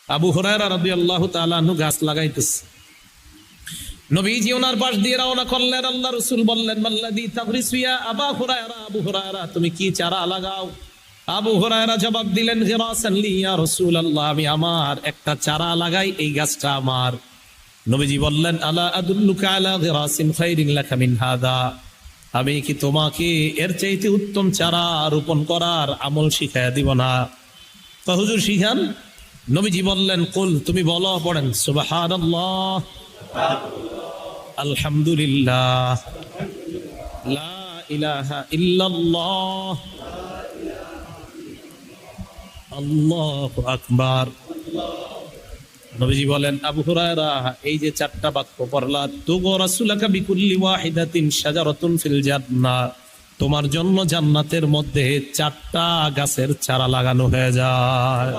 আবু হুরায়রা রাদিয়াল্লাহু তাআলা আনহু গাছ লাগাইতেছে, নবীজি ওনার পাশ দিয়ে রওনা করলেন। আল্লাহ রাসূল বললেন, মাল্লাযী তাগরিসু ইয়া আবা হুরায়রা, আবু হুরায়রা তুমি কি চারা লাগাও? আবু হুরায়রা জবাব দিলেন, গিরাসান লি ইয়া রাসূলুল্লাহ, আমি আমার একটা চারা লাগাই, এই গাছটা আমার। নবীজি বললেন, আলা আদুল্লুকা আলা গিরাসিন খায়রিন লাকা মিন হাদা, আমি কি তোমাকে এর চাইতে উত্তম চারা রোপণ করার আমল শিখাইয়া দিব না? তো হুজুর শিখান। নবীজি বললেন, কুল, তুমি বলো, পড়েন সুবহানাল্লাহ, আলহামদুলিল্লাহ, লা ইলাহা ইল্লাল্লাহ, আল্লাহু আকবার। নবীজি বলেন, আবু হুরায়রা, এই যে চারটা বাক্য পড়লা, তুগরাসুলাকা বিকুল্লি ওয়াহিদাতিন শাজারাতুন ফিল জান্নাহ, তোমার জন্য জান্নাতের মধ্যে চারটা গাছের চারা লাগানো হয়ে যায়।